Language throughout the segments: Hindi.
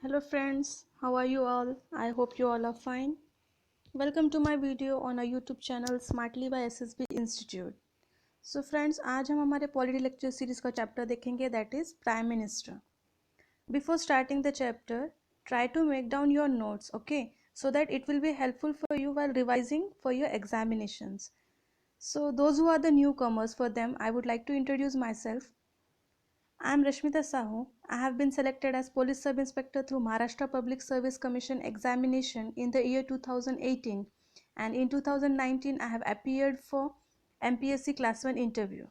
Hello friends, how are you all? I hope you all are fine. Welcome to my video on our YouTube channel Smartly by SSB Institute. So friends, आज हम हमारे पॉलिटी लेक्चर सीरीज का चैप्टर देखेंगे that is Prime Minister. Before starting the chapter, try to make down your notes, okay? So that it will be helpful for you while revising for your examinations. So those who are the newcomers, for them I would like to introduce myself. I am Rashmita Sahu. I have been selected as Police Sub Inspector through Maharashtra Public Service Commission examination in the year 2018, and in 2019 I have appeared for MPSC Class 1 interview.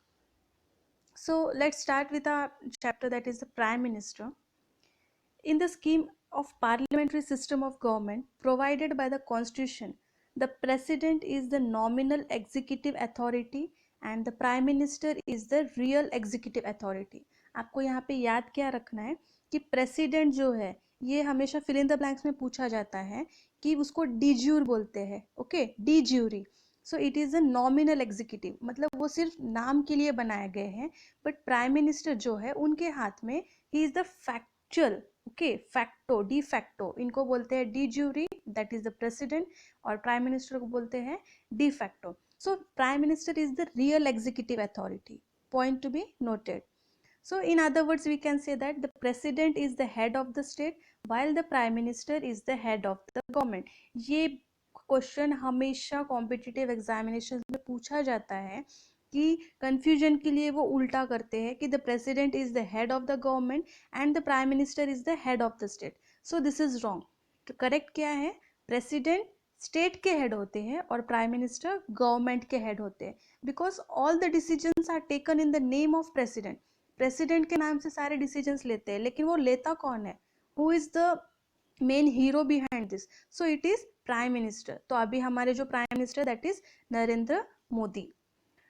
So let's start with our chapter, that is the Prime Minister. In the scheme of parliamentary system of government provided by the Constitution, the President is the nominal executive authority and the Prime Minister is the real executive authority. आपको यहाँ पे याद क्या रखना है कि प्रेसिडेंट जो है ये हमेशा फिल इन द ब्लैंक्स में पूछा जाता है कि उसको डीज्यूर बोलते हैं, okay, de jure. So it is a nominal executive, मतलब वो सिर्फ नाम के लिए बनाए गए हैं. बट प्राइम मिनिस्टर जो है उनके हाथ में he is the factual, okay, facto, de facto, इनको बोलते हैं D jury, that is the president, और प्राइम मिनिस्टर को बोलते हैं de facto. So prime minister is the real executive authority. Point two be noted. So in other words, we can say that the president is the head of the state while the prime minister is the head of the government. ये क्वेश्चन हमेशा कॉम्पिटिटिव एग्जामिनेशन में पूछा जाता है कि कंफ्यूजन के लिए वो उल्टा करते हैं कि the president is the head of the government and the prime minister is the head of the state. So this is wrong. तो करेक्ट क्या है? प्रेसिडेंट स्टेट के हेड होते हैं और प्राइम मिनिस्टर गवर्नमेंट के हेड होते हैं, because all the decisions are taken in the name of president. President के नाम से सारे डिसीजंस लेते हैं, लेकिन वो लेता कौन है? Who is the main hero behind this? So it is prime minister. तो अभी हमारे जो prime minister that is Narendra Modi.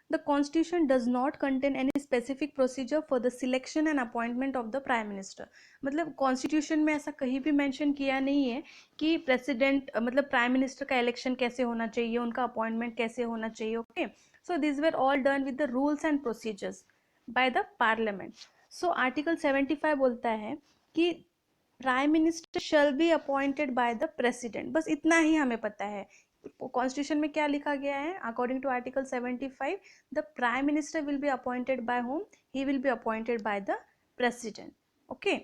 The constitution does not contain any specific procedure for the selection and appointment of the prime minister. मतलब कॉन्स्टिट्यूशन में ऐसा कहीं भी मेंशन किया नहीं है कि प्रेसिडेंट मतलब प्राइम मिनिस्टर का इलेक्शन कैसे होना चाहिए, उनका अपॉइंटमेंट कैसे होना चाहिए. Okay, so this were all done with the rules and procedures by the parliament. So article 75 बोलता है कि prime minister shall be appointed by the president. बस इतना ही हमें पता है. कॉन्स्टिट्यूशन में क्या लिखा गया है? According to article 75, the prime minister will be appointed by whom? He will be appointed by the president. Okay,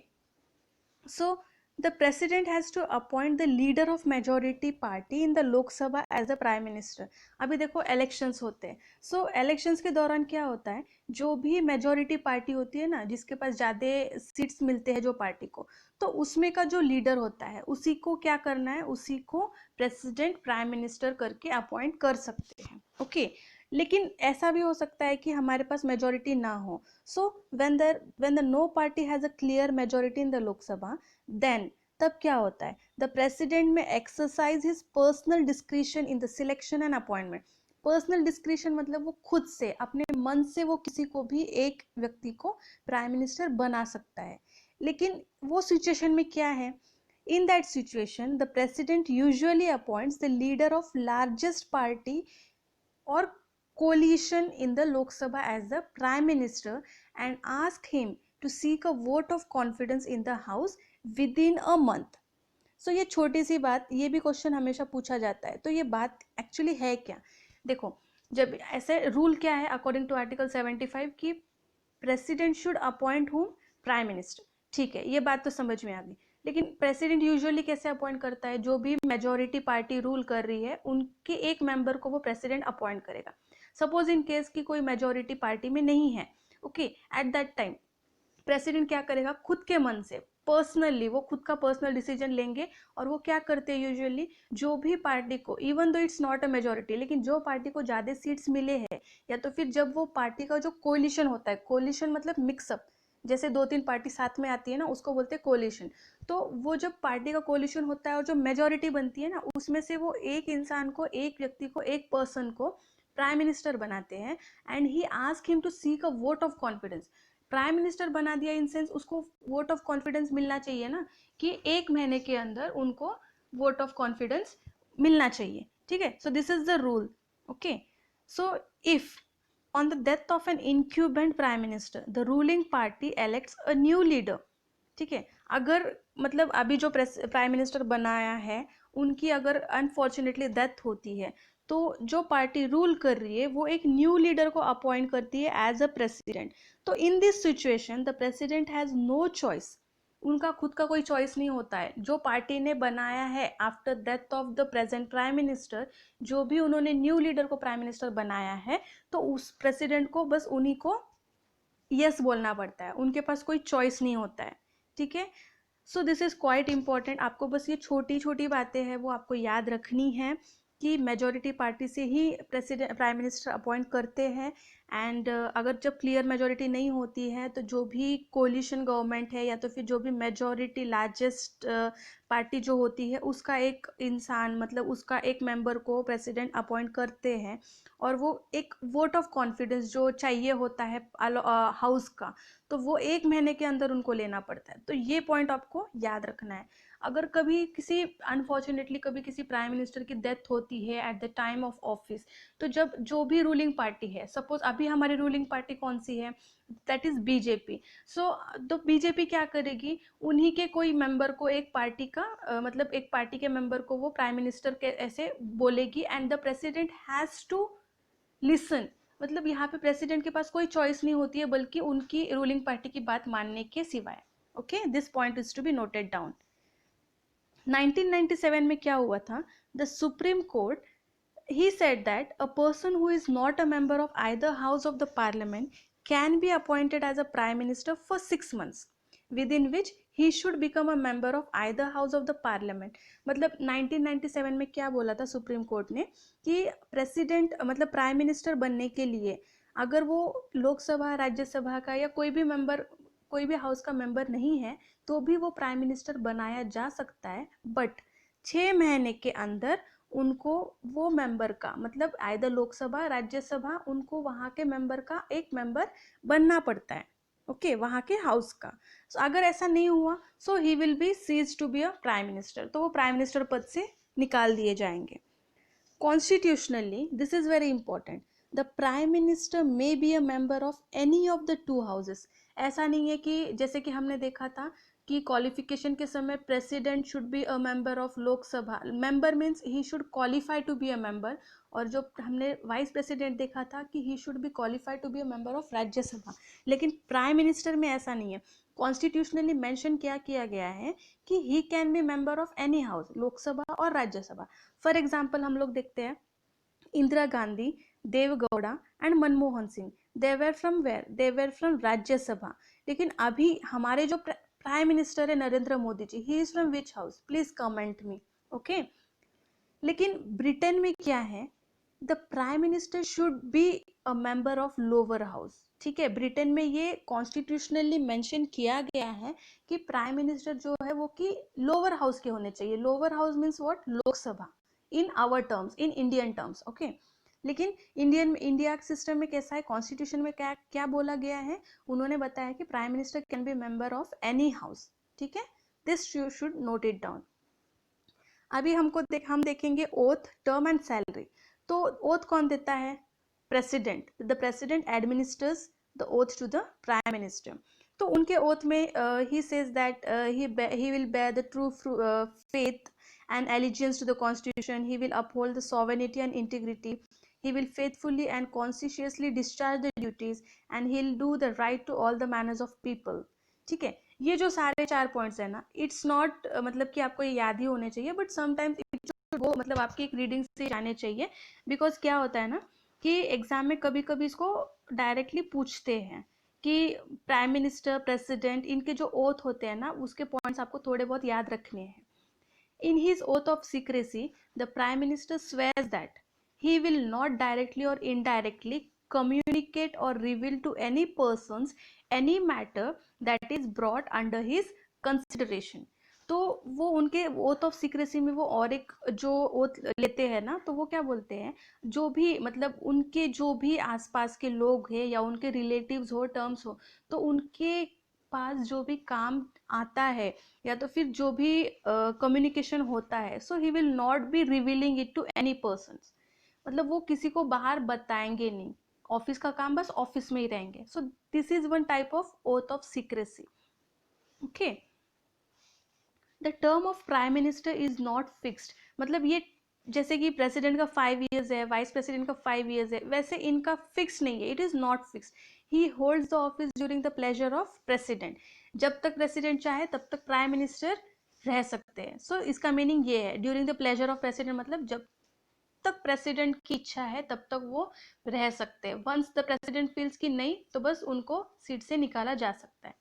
so the president has to appoint the leader of majority party in the lok sabha as the prime minister. अभी देखो इलेक्शंस होते हैं. सो इलेक्शंस के दौरान क्या होता है, जो भी मेजोरिटी पार्टी होती है ना, जिसके पास ज़्यादा सीट्स मिलते हैं जो पार्टी को, तो उसमें का जो लीडर होता है उसी को क्या करना है, उसी को प्रेसिडेंट प्राइम मिनिस्टर करके अपॉइंट कर सकते हैं. ओके, लेकिन ऐसा भी हो सकता है कि हमारे पास मेजोरिटी ना हो. So when the no party has a clear majority in the Lok Sabha, then तब क्या होता है, the president may exercise his personal discretion in the selection and appointment. Personal discretion मतलब वो खुद से अपने मन से वो किसी को भी एक व्यक्ति को प्राइम मिनिस्टर बना सकता है. लेकिन वो सिचुएशन में क्या है? In that situation, the president usually appoints the leader of largest party or coalition in the Lok Sabha as the prime minister and ask him to seek a vote of confidence in the house within a month. So ये छोटी सी बात, ये भी क्वेश्चन हमेशा पूछा जाता है. तो ये बात एक्चुअली है क्या? देखो, जब ऐसे रूल क्या है अकॉर्डिंग टू आर्टिकल 75 कि president should appoint whom? Prime minister. ठीक है, ये बात तो समझ में आ गई. लेकिन प्रेसिडेंट यूजुअली कैसे अपॉइंट करता है? जो भी मेजोरिटी पार्टी रूल कर रही है उनके एक मेंबर को वो प्रेसिडेंट अपॉइंट करेगा. सपोज इन केस कि कोई मेजोरिटी पार्टी में नहीं है, okay, eight that time president क्या करेगा? खुद के मन से पर्सनली वो खुद का पर्सनल डिसीजन लेंगे. और वो क्या करते हैं यूजुअली, जो भी पार्टी को, even though it's not a majority, लेकिन जो पार्टी को ज़्यादा सीट्स मिले हैं, या तो फिर जब वो पार्टी का जो कोलिशन होता है, कोलिशन मतलब मिक्सअप, जैसे 2-3 पार्टी साथ में आती है ना, उसको बोलते हैं कोलिशन. तो वो जब पार्टी का कोलिशन होता है और जो मेजोरिटी बनती है ना, उसमें से वो एक इंसान को, एक व्यक्ति को, एक पर्सन को प्राइम मिनिस्टर बनाते हैं. And he ask him to seek a vote of confidence. Prime minister बना दिया इन सेंस उसको वोट ऑफ कॉन्फिडेंस मिलना चाहिए ना, कि 1 महीने के अंदर उनको वोट ऑफ कॉन्फिडेंस मिलना चाहिए. ठीक है, so this is the rule. Okay, so if on the death of an incumbent prime minister, the ruling party elects a new leader. ठीक है, अगर मतलब अभी जो प्राइम मिनिस्टर बनाया है उनकी अगर अनफॉर्चुनेटली डेथ होती है तो जो पार्टी रूल कर रही है वो एक न्यू लीडर को अपॉइंट करती है एज अ प्रेसिडेंट। तो in this situation the president has no choice, उनका खुद का कोई चॉइस नहीं होता है। जो पार्टी ने बनाया है after death of the present prime minister, जो भी उन्होंने न्यू लीडर को प्राइम मिनिस्टर बनाया है, तो उस प्रेसिडेंट को बस उन्हीं को यस बोलना पड़ता है, उनके पास कोई चॉइस नहीं होता है। ठीक है, so this is quite important. आपको बस ये छोटी छोटी बातें हैं वो आपको याद रखनी है कि मेजॉरिटी पार्टी से ही प्रेसिडेंट प्राइम मिनिस्टर अपॉइंट करते हैं। एंड अगर जब क्लियर मेजॉरिटी नहीं होती है तो जो भी कोलिशन गवर्नमेंट है या तो फिर जो भी मेजॉरिटी लार्जेस्ट पार्टी जो होती है उसका एक इंसान, मतलब उसका एक मेंबर को प्रेसिडेंट अपॉइंट करते हैं। और वो एक वोट ऑफ कॉन्फिडेंस जो चाहिए होता है हाउस का, तो वो 1 महीने के अंदर उनको लेना पड़ता है। तो ये पॉइंट आपको याद रखना है। अगर कभी किसी अनफॉर्चुनेटली कभी किसी प्राइम मिनिस्टर की डेथ होती है at the time of office, तो जब जो भी रूलिंग पार्टी है, सपोज अभी हमारी रूलिंग पार्टी कौन सी है, दैट इज बीजेपी। सो तो बीजेपी क्या करेगी, उन्हीं के कोई मेंबर को एक पार्टी का मतलब एक पार्टी के मेंबर को वो प्राइम मिनिस्टर के ऐसे बोलेगी and the president has to listen. मतलब यहाँ पे प्रेसिडेंट के पास कोई चॉइस नहीं होती है बल्कि उनकी रूलिंग पार्टी की बात मानने के सिवाय। Okay, this point is to be noted down. 1997 में क्या हुआ था, the Supreme Court he said that a person who is not a member of either house of the parliament can be appointed as a prime minister for 6 months, within which he should become a member of either house of the parliament। मतलब 1997 में क्या बोला था सुप्रीम कोर्ट ने कि प्रेसिडेंट मतलब प्राइम मिनिस्टर बनने के लिए अगर वो लोकसभा राज्यसभा का या कोई भी मेंबर, कोई भी हाउस का मेंबर नहीं है तो भी वो प्राइम मिनिस्टर बनाया जा सकता है। बट 6 महीने के अंदर उनको वो मेंबर का मतलब आइदर लोकसभा राज्यसभा, उनको वहाँ के मेंबर का एक मेंबर बनना पड़ता है। ओके, वहाँ के हाउस का। सो अगर ऐसा नहीं हुआ सो he will B Cs to be a prime minister, तो वो प्राइम मिनिस्टर पद से निकाल दिए जाएंगे। Constitutionally this is very important, the prime minister may be a member of any of the two houses. ऐसा नहीं है कि जैसे कि हमने देखा था कि क्वालिफिकेशन के समय president should be a member of Lok Sabha, member means he should qualify to be a member, और जो हमने वाइस प्रेसिडेंट देखा था कि he should be qualified to be a member of Rajya Sabha. लेकिन प्राइम मिनिस्टर में ऐसा नहीं है। कॉन्स्टिट्यूशनली मेंशन क्या किया गया है कि he can be member of any house, Lok Sabha और राज्यसभा। फॉर एग्जाम्पल हम लोग देखते हैं Indira Gandhi, Deve Gowda and Manmohan Singh, they were from where, they were from Rajya Sabha. लेकिन अभी हमारे जो प्राइम मिनिस्टर है Narendra Modi ji, he is from which house, please comment me. Okay, लेकिन ब्रिटेन में क्या है, the prime minister should be a member of lower house. ठीक है, ब्रिटेन में ये कॉन्स्टिट्यूशनली मेंशन किया गया है कि प्राइम मिनिस्टर जो है वो कि लोअर हाउस के होने चाहिए। Lower house means what, Lok Sabha, in our terms, in Indian terms. Okay, लेकिन इंडिया सिस्टम में कैसा है, कॉन्स्टिट्यूशन में क्या क्या बोला गया है, उन्होंने बताया कि prime minister can be member of any house. ठीक है, this you should note it down. अभी हम देखेंगे ओथ, टर्म एंड सैलरी। तो ओथ कौन देता है, president. The president administers the oath to the prime minister. तो उनके ओथ में ही says that he will bear the true faith and allegiance to the constitution, he will uphold the sovereignty and integrity, he will faithfully and conscientiously discharge the duties, and he'll do the right to all the manners of people। ठीक है, ये जो सारे 4 पॉइंट्स है ना, इट्स नॉट मतलब कि आपको ये याद ही होने चाहिए, बट समटाइम्स इट वो मतलब आपकी एक रीडिंग से जाने चाहिए। बिकॉज क्या होता है ना कि एग्जाम में कभी कभी इसको डायरेक्टली पूछते हैं कि प्राइम मिनिस्टर, प्रेसिडेंट, इनके जो ओथ होते हैं ना उसके पॉइंट्स आपको थोड़े बहुत याद रखने हैं। In his oath of secrecy, the Prime Minister swears that he will not directly or indirectly communicate or reveal to any persons any matter that is brought under his consideration। तो वो उनके ओथ ऑफ सीक्रेसी में वो और एक जो ओथ लेते हैं ना, तो वो क्या बोलते हैं, जो भी मतलब उनके जो भी आसपास के लोग हैं या उनके रिलेटिव्स हो, टर्म्स हो, तो उनके पास जो भी काम आता है या तो फिर जो भी कम्युनिकेशन होता है, so he will not be revealing it to any person. मतलब वो किसी को बाहर बताएंगे नहीं, ऑफिस का काम बस ऑफिस में ही रहेंगे। सो this is one type of oath of secrecy. Okay, the term of prime minister is not fixed, मतलब ये जैसे कि प्रेसिडेंट का 5 years है, वाइस प्रेसिडेंट का 5 years है, वैसे इनका फिक्स नहीं है, it is not fix. He holds the office during the pleasure of president, जब तक प्रेसिडेंट चाहे तब तक प्राइम मिनिस्टर रह सकते हैं। सो इसका मीनिंग ये है, during the pleasure of president मतलब जब तक प्रेसिडेंट की इच्छा है तब तक वो रह सकते हैं। वंस द प्रेसिडेंट फील्स कि नहीं, तो बस उनको सीट से निकाला जा सकता है।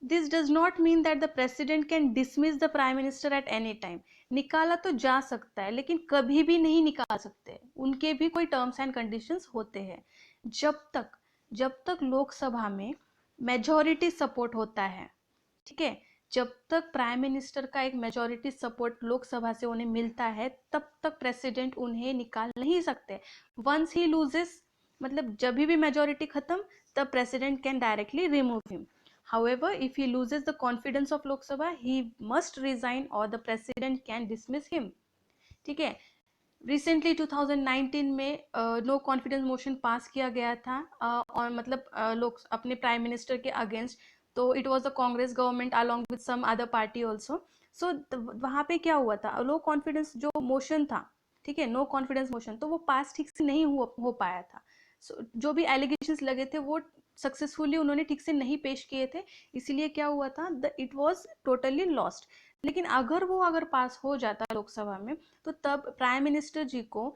This does not mean that the president can dismiss the prime minister eight any time. निकाला तो जा सकता है लेकिन कभी भी नहीं निकाल सकते, उनके भी कोई टर्म्स एंड कंडीशंस होते हैं। जब तक लोकसभा में मेजॉरिटी सपोर्ट होता है, ठीक है, जब तक प्राइम मिनिस्टर का एक मेजॉरिटी सपोर्ट लोकसभा से उन्हें मिलता है तब तक प्रेसिडेंट उन्हें निकाल नहीं सकते। वंस ही लूजेस, मतलब जब भी मेजॉरिटी खत्म, तब president can directly remove him. However, if he loses the confidence of Lok Sabha, he must resign or the president can dismiss him. ठीक है, रिसेंटली 2019 में नो कॉन्फिडेंस मोशन पास किया गया था और मतलब लोग अपने प्राइम मिनिस्टर के अगेंस्ट, तो it was the Congress government along with some other party also. So वहाँ पे क्या हुआ था, लो कॉन्फिडेंस जो मोशन था, ठीक है, नो कॉन्फिडेंस मोशन, तो वो पास ठीक से नहीं हो पाया था। जो भी एलिगेशंस लगे थे वो सक्सेसफुली उन्होंने ठीक से नहीं पेश किए थे, इसीलिए क्या हुआ था, इट वाज टोटली लॉस्ट। लेकिन अगर पास हो जाता लोकसभा में, तो तब प्राइम मिनिस्टर जी को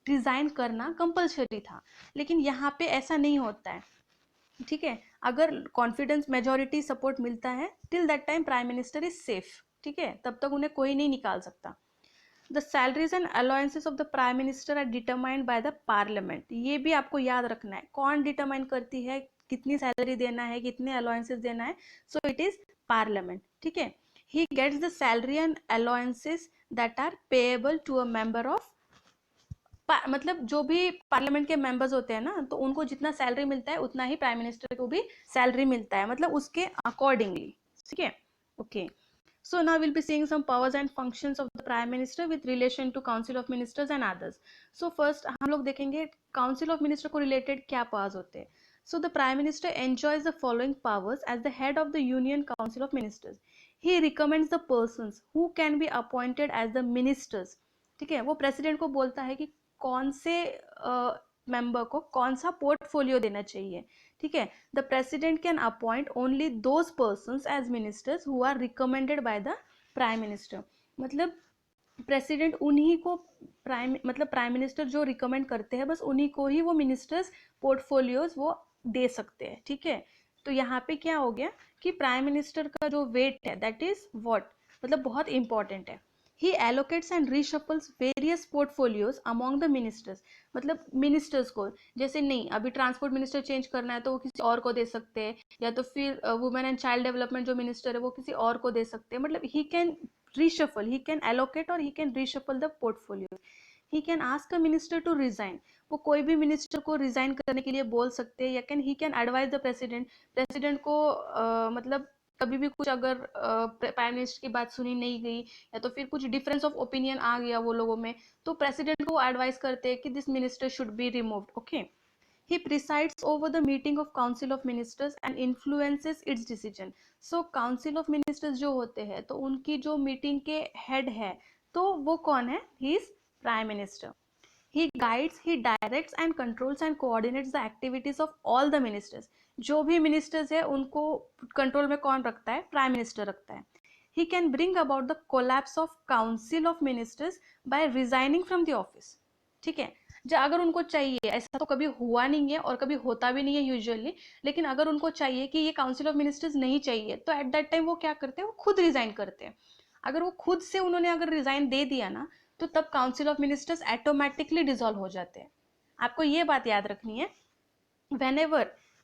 रिजाइन करना कंपलसरी था। लेकिन यहाँ पे ऐसा नहीं होता है, ठीक है, अगर कॉन्फिडेंस मेजॉरिटी सपोर्ट मिलता है, till that time prime minister is safe, ठीक है, तब तक उन्हें कोई नहीं निकाल सकता। The salaries and allowances of the prime minister are determined by the parliament. ये भी आपको याद रखना है, कौन डिटरमाइन करती है कितनी सैलरी देना है, कितने अलाउंसेस देना है, सो इट इज पार्लियामेंट, ठीक है। He gets the salary and allowances that are payable to a member of, मतलब जो भी पार्लियामेंट के मेंबर्स होते हैं ना, तो उनको जितना सैलरी मिलता है उतना ही प्राइम मिनिस्टर को भी सैलरी मिलता है, मतलब उसके अकॉर्डिंगली, ठीक है, okay. So now we'll be seeing some powers and functions of the Prime Minister with relation to Council of Ministers and others. So first हम लोग देखेंगे Council of Minister को related क्या powers होते हैं। So the Prime Minister enjoys the following powers as the head of the Union Council of Ministers. He recommends the persons who can be appointed as the ministers. ठीक है, वो प्रेसिडेंट को बोलता है कि कौन से मेंबर को कौन सा पोर्टफोलियो देना चाहिए, ठीक है। The president can appoint only those persons as ministers who are recommended by the prime minister. मतलब प्रेसिडेंट उन्हीं को प्राइम मिनिस्टर जो रिकमेंड करते हैं, बस उन्हीं को ही वो मिनिस्टर्स पोर्टफोलियोज वो दे सकते हैं, ठीक है। तो यहाँ पे क्या हो गया कि प्राइम मिनिस्टर का जो वेट है दैट इज व्हाट, मतलब बहुत इंपॉर्टेंट है। He allocates and reshuffles various portfolios among the ministers, मतलब मिनिस्टर्स को, जैसे नहीं अभी ट्रांसपोर्ट मिनिस्टर चेंज करना है तो वो किसी और को दे सकते हैं, या तो फिर वुमेन एंड चाइल्ड डेवलपमेंट जो मिनिस्टर है वो किसी और को दे सकते हैं। मतलब he can reshuffle, he can allocate or he can reshuffle the portfolio. He can ask a minister to resign, वो कोई भी मिनिस्टर को रिजाइन करने के लिए बोल सकते हैं, या can he can advise the president को मतलब कभी भी कुछ अगर प्राइम मिनिस्टर की बात सुनी नहीं गई या तो फिर कुछ डिफरेंस ऑफ ओपिनियन आ गया वो लोगों में, तो प्रेसिडेंट को एडवाइस करते हैं कि this minister should be removed, okay. He presides over the meeting of Council of Ministers and influences its decision. So Council of Ministers जो होते हैं तो उनकी जो मीटिंग के हेड है तो वो कौन है, he is Prime Minister. He guides, he directs and controls and coordinates the activities of all the ministers. जो भी ministers है उनको कंट्रोल में कौन रखता है, प्राइम मिनिस्टर रखता है। He can bring about the collapse of Council of Ministers by resigning from the office. ठीक है, जो अगर उनको चाहिए, ऐसा तो कभी हुआ नहीं है और कभी होता भी नहीं है यूजुअली, लेकिन अगर उनको चाहिए कि ये काउंसिल ऑफ मिनिस्टर्स नहीं चाहिए तो एट दैट टाइम वो क्या करते हैं, वो खुद रिजाइन करते हैं। अगर वो खुद से उन्होंने अगर रिजाइन दे दिया ना, तो तब council of ministers automatically dissolve हो जाते हैं। आपको ये बात याद रखनी है,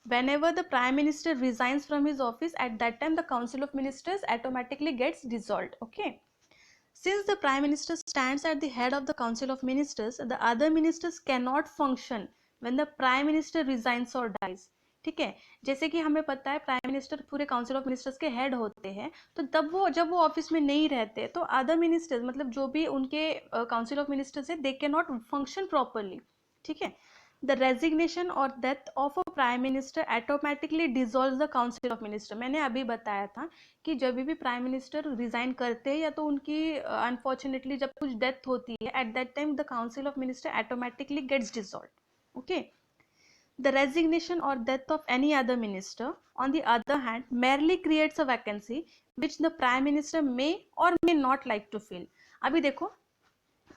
whenever the prime minister resigns from his office, at that time the council of ministers automatically gets dissolved, okay. Since the Prime Minister stands at the head of the Council of Ministers, the other ministers cannot function when the Prime Minister resigns or dies. ठीक है, जैसे कि हमें पता है प्राइम मिनिस्टर पूरे काउंसिल ऑफ मिनिस्टर्स के हेड होते हैं, तो तब वो जब वो ऑफिस में नहीं रहते तो अदर मिनिस्टर्स, मतलब जो भी उनके काउंसिल ऑफ मिनिस्टर्स है, they can not function properly, ठीक है। द रेजिग्नेशन और death of a prime minister automatically dissolve the council of minister. मैंने अभी बताया था कि जब भी प्राइम मिनिस्टर रिजाइन करते हैं या तो उनकी अनफॉर्चुनेटली जब कुछ डेथ होती है, at that time the council of minister automatically gets dissolve. Okay, the resignation or death of any other minister, on the other hand, merely creates a vacancy which the prime minister may or may not like to fill। अभी देखो,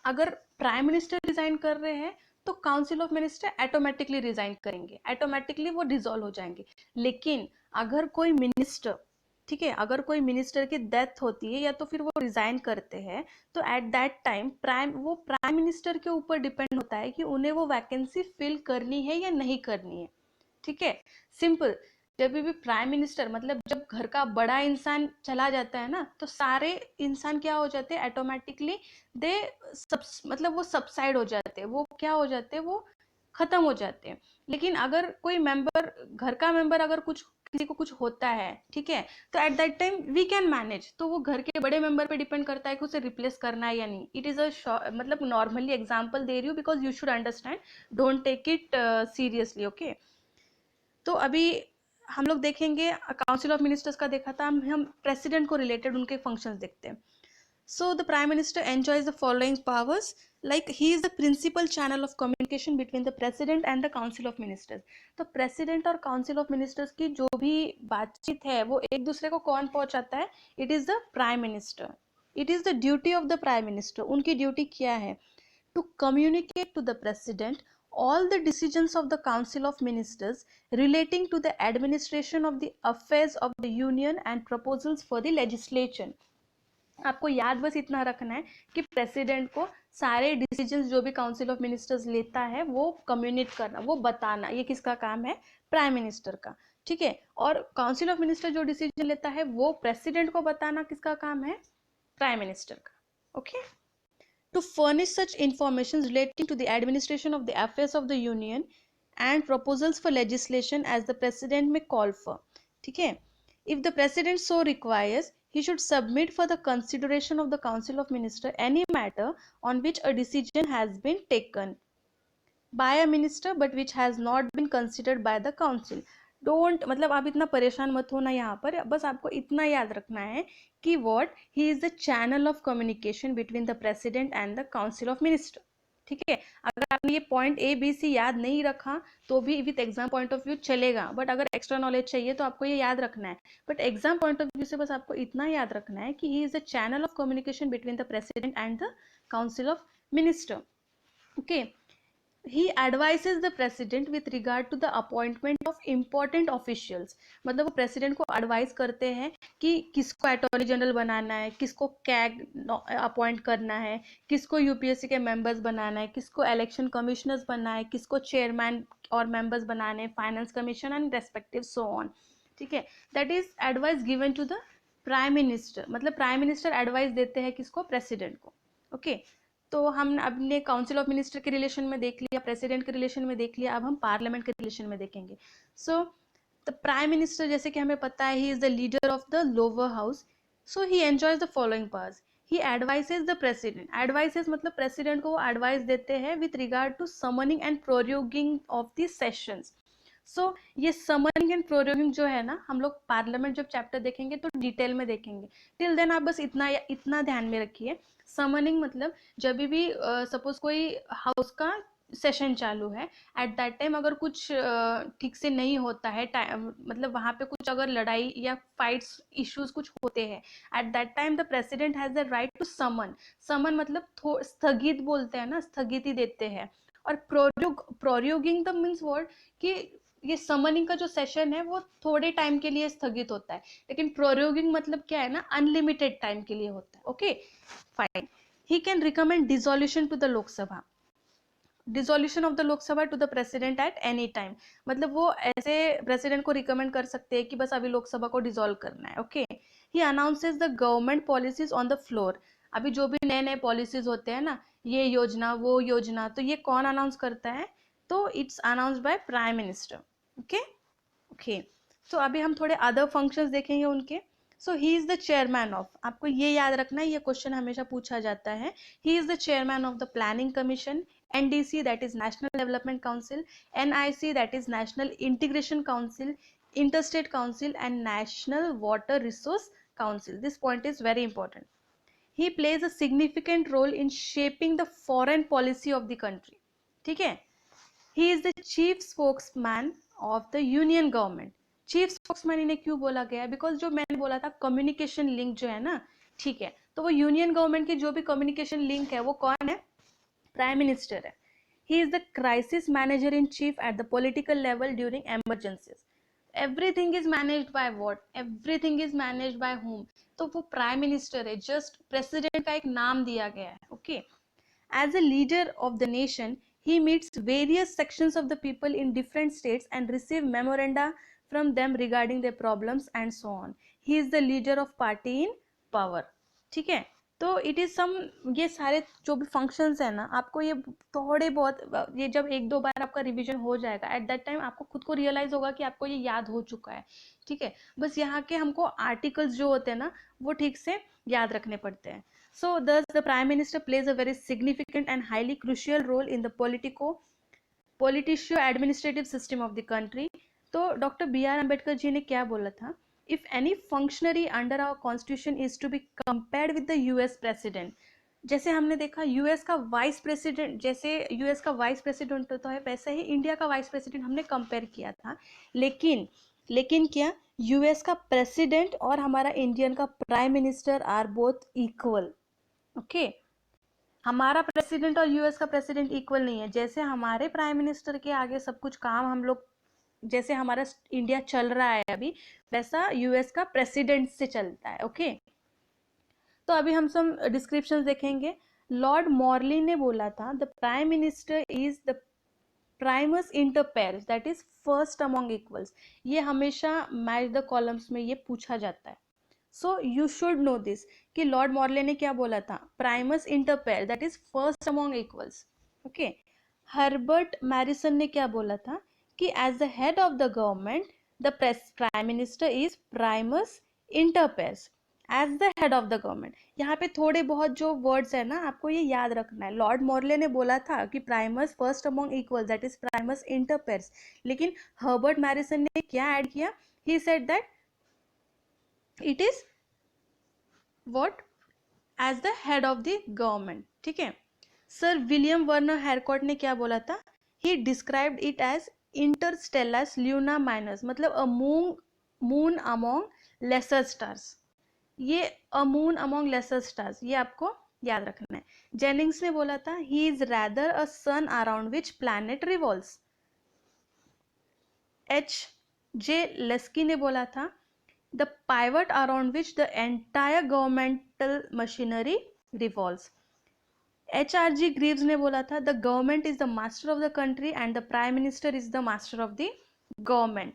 अगर प्राइम मिनिस्टर रिजाइन कर रहे हैं तो council of minister automatically resign करेंगे, ऑटोमेटिकली वो डिसॉल्व हो जाएंगे। लेकिन अगर कोई मिनिस्टर, ठीक है, अगर कोई मिनिस्टर की डेथ होती है या तो फिर वो रिजाइन करते हैं, तो at that time prime minister के ऊपर डिपेंड होता है कि उन्हें वो वैकेंसी फिल करनी है या नहीं करनी है। ठीक है, सिंपल। जब भी प्राइम मिनिस्टर मतलब जब घर का बड़ा इंसान चला जाता है ना, तो सारे इंसान क्या हो जाते हैं, ऑटोमेटिकली दे मतलब वो सबसाइड हो जाते हैं, वो क्या हो जाते हैं, वो खत्म हो जाते हैं। लेकिन अगर कोई मेंबर, घर का मेंबर अगर कुछ किसी को कुछ होता है, ठीक है, तो at that time we can manage. तो वो घर के बड़े मेंबर पे डिपेंड करता है कि उसे रिप्लेस करना है या नहीं। इट इज अ मतलब नॉर्मली एग्जांपल दे रही हूँ because you should understand, don't take it seriously. Okay, तो अभी हम लोग देखेंगे, काउंसिल ऑफ मिनिस्टर्स का देखा था, हम प्रेसिडेंट को रिलेटेड उनके फंक्शंस देखते हैं। So the prime minister enjoys the following powers, like he is the principal channel of communication between the president and the council of ministers। तो प्रेसिडेंट और काउंसिल ऑफ मिनिस्टर्स की जो भी बातचीत है वो एक दूसरे को कौन पहुंचाता है, it is the prime minister. It is the duty of the prime minister. उनकी ड्यूटी क्या है, to communicate to the president all the decisions of the council of ministers relating to the administration of the affairs of the union and proposals for the legislation। आपको याद बस इतना रखना है कि प्रेसिडेंट को सारे डिसीजंस जो भी काउंसिल ऑफ मिनिस्टर्स लेता है वो कम्युनिकेट करना, वो बताना, ये किसका काम है, प्राइम मिनिस्टर का। ठीक है, और काउंसिल ऑफ मिनिस्टर जो डिसीजन लेता है वो प्रेसिडेंट को बताना किसका काम है, प्राइम मिनिस्टर का। Okay, to furnish such information relating to the administration of the affairs of the union and proposals for legislation as the president may call for। ठीक है, if the president so requires, he should submit for the consideration of the council of ministers any matter on which a decision has been taken by a minister but which has not been considered by the council। Don't मतलब आप इतना परेशान मत होना, यहाँ पर बस आपको इतना याद रखना है कि what he is the channel of communication between the president and the council of minister. ठीक है, अगर आपने ये पॉइंट ए बी सी याद नहीं रखा तो भी with exam point of view चलेगा, बट अगर एक्स्ट्रा नॉलेज चाहिए तो आपको ये याद रखना है। But exam point of view से बस आपको इतना याद रखना है कि ही is the channel of communication between the president and the council of minister. Okay, he advises the president with regard to the appointment of important officials। मतलब वो प्रेसिडेंट को एडवाइस करते हैं कि किसको अटॉर्नी जनरल बनाना है, किसको कैग अपॉइंट करना है, किसको यूपीएससी के मेंबर्स बनाना है, किसको इलेक्शन कमिश्नर्स बनाना है, किसको चेयरमैन और मेंबर्स बनाने हैं, finance commission and respective so on. ठीक है, that is advice given to the prime minister. मतलब प्राइम मिनिस्टर एडवाइस देते हैं किसको, प्रेसिडेंट को। ओके, तो हम अपने काउंसिल ऑफ मिनिस्टर के रिलेशन में देख लिया, प्रेसिडेंट के रिलेशन में देख लिया, अब हम पार्लियामेंट के रिलेशन में देखेंगे। सो द प्राइम मिनिस्टर, जैसे कि हमें पता है, he is the leader of the lower house, so he enjoys the following powers. He advises the president. Advises मतलब प्रेसिडेंट को वो एडवाइस देते हैं with regard to summoning and proroguing of the sessions. So ये समनिंग एंड प्रोरोगिंग जो है ना, हम लोग पार्लियामेंट जब चैप्टर देखेंगे तो डिटेल में देखेंगे। टिल देन आप बस इतना ध्यान में रखिए, समनिंग मतलब जब भी सपोज कोई हाउस का सेशन चालू है, एट दैट टाइम अगर कुछ ठीक से नहीं होता है, मतलब वहाँ पे कुछ अगर लड़ाई या फाइट्स इश्यूज कुछ होते हैं, at that time the president has the right to summon. Summon मतलब स्थगित बोलते हैं ना, स्थगिति देते हैं। और प्रोरोगिंग द मीन्स वर्ड कि ये समनिंग का जो सेशन है वो थोड़े टाइम के लिए स्थगित होता है, लेकिन प्रोरोगिंग मतलब क्या है ना, अनलिमिटेड टाइम के लिए होता है। Okay fine, he can recommend dissolution to the Lok Sabha, dissolution of the Lok Sabha to the president at any time. मतलब वो ऐसे प्रेसिडेंट को रिकमेंड कर सकते हैं कि बस अभी लोकसभा को डिसॉल्व करना है। Okay, he announces the government policies on the floor. अभी जो भी नए नए पॉलिसीज होते हैं ना, ये योजना वो योजना, तो ये कौन अनाउंस करता है, तो it's announced by prime minister. Okay okay, तो अभी हम थोड़े अदर फंक्शंस देखेंगे उनके। So he is the chairman of, आपको ये याद रखना है, ये क्वेश्चन हमेशा पूछा जाता है, he is the chairman of the planning commission, NDC, that is National Development Council, NIC, that is National Integration Council, Interstate Council, and National Water Resource Council. This point is very important. He plays a significant role in shaping the foreign policy of the country. ठीक है. He is the chief spokesman of the union government. Chief spokesman इन्हें क्यों बोला गया है? बिकॉज जो मैंने बोला था कम्युनिकेशन लिंक जो है ना, ठीक है, तो वो यूनियन गवर्नमेंट की जो भी कम्युनिकेशन लिंक है वो कौन है? प्राइम मिनिस्टर है. He is the crisis manager in chief at the political level during emergencies. Everything is managed by what? Everything is managed by whom? तो वो प्राइम मिनिस्टर है, जस्ट प्रेसिडेंट का एक नाम दिया गया है. Okay. As a leader of the nation, he meets various sections of the people in different states and receive memoranda from them regarding their problems and so on. He is the leader of party in power. ठीक है. तो इट इज सम, ये सारे जो भी फंक्शंस है ना, आपको ये थोड़े बहुत, ये जब एक दो बार आपका रिवीजन हो जाएगा, एट दैट टाइम आपको खुद को रियलाइज होगा कि आपको ये याद हो चुका है. ठीक है. बस यहाँ के हमको आर्टिकल्स जो होते हैं ना वो ठीक से याद रखने पड़ते हैं. So thus the Prime Minister plays a very significant and highly crucial role in the politico-administrative system of the country. तो डॉक्टर B.R. अम्बेडकर जी ने क्या बोला था? If any functionary under our constitution is to be compared with the US president, जैसे हमने देखा यूएस का वाइस प्रेसिडेंट, जैसे यूएस का वाइस प्रेसिडेंट होता है वैसे ही इंडिया का वाइस प्रेसिडेंट हमने कंपेयर किया था. लेकिन क्या यूएस का प्रेसिडेंट और हमारा इंडियन का prime minister are both equal. Okay. हमारा प्रेसिडेंट और यूएस का प्रेसिडेंट इक्वल नहीं है. जैसे हमारे प्राइम मिनिस्टर के आगे सब कुछ काम हम लोग, जैसे हमारा इंडिया चल रहा है अभी, वैसा यूएस का प्रेसिडेंट से चलता है. ओके. तो अभी हम सब डिस्क्रिप्शन देखेंगे. लॉर्ड मॉर्ली ने बोला था the prime minister is the Primus inter pairs, that is first among equals. ये हमेशा मैच द कॉलम्स में ये पूछा जाता है. So you should know this कि लॉर्ड मॉर्ले ने क्या बोला था? Primus inter pares, that is first among equals. Okay. Herbert Morrison ने क्या बोला था कि as the head of the government the prime minister is primus inter pares as the head of the government. यहाँ पे थोड़े बहुत जो वर्ड्स है ना आपको ये याद रखना है. लॉर्ड मॉर्ले ने बोला था कि Primus first among equals, that is primus inter pairs, लेकिन हर्बर्ट मैरिसन ने क्या ऐड किया? He said that it is what? as the head of the government. ठीक है. सर विलियम वर्नर हैरकॉट ने क्या बोला था? he described it as interstellar luna minors, मतलब a moon among lesser stars. ये a moon among lesser stars, ये आपको याद रखना है. जेनिंग्स ने बोला था he is rather a sun around which planet revolves. H.J. लेस्की ने बोला था the pivot around which the entire governmental machinery revolves. H.R.G. Greaves ने बोला था the government is the master of the country and the prime minister is the master of the government.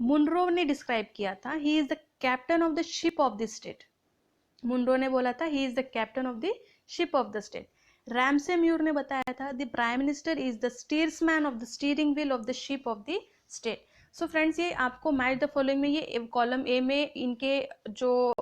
Munro ने डिस्क्राइब किया था he is the captain of the ship of the state. Munro ने बोला था he is the captain of the ship of the state. Ramsay Muir ने बताया था the prime minister is the steersman of the steering wheel of the ship of the state. So friends ये आपको मैच द फॉलोइंग में ये कॉलम ए में इनके जो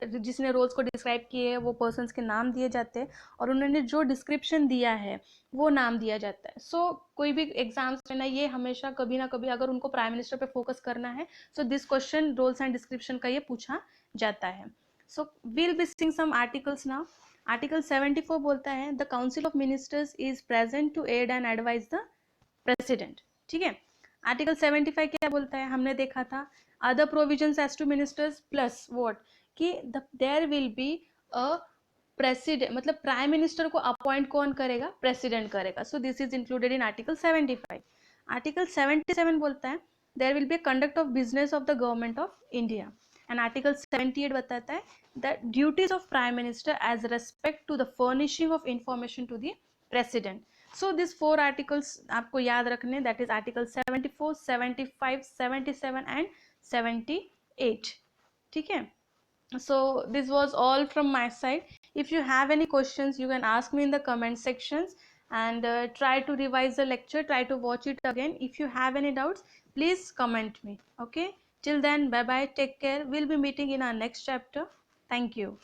जिसने रोल्स को डिस्क्राइब किए हैं वो पर्सन्स के नाम दिए जाते हैं और उन्होंने जो डिस्क्रिप्शन दिया है वो नाम दिया जाता है. सो कोई भी एग्जाम्स में ना ये हमेशा कभी ना कभी अगर उनको प्राइम मिनिस्टर पे फोकस करना है so this question roles and description का ये पूछा जाता है. So will be seeing some articles now. Article 74 बोलता है the council of ministers is present to aid and advise the president. ठीक है. आर्टिकल 75 क्या बोलता है? हमने देखा था other provisions as to ministers plus what कि there will be a president, मतलब प्राइम मिनिस्टर को अपॉइंट कौन करेगा? प्रेसिडेंट करेगा. So this is included in article 75. Article 77 बोलता है there will be a conduct of business of the government of India. And article 78 बताता है the duties of prime minister as respect to the furnishing of information to the president. So this 4 articles आपको याद रखने, दैट इज आर्टिकल 74, 75, 77 एंड 78. ठीक है. so this was all from my side. if you have any questions you can ask me in the comment sections and try to revise the lecture, try to watch it again. if you have any doubts please comment me. okay, till then bye bye, take care. we'll be meeting in our next chapter. thank you.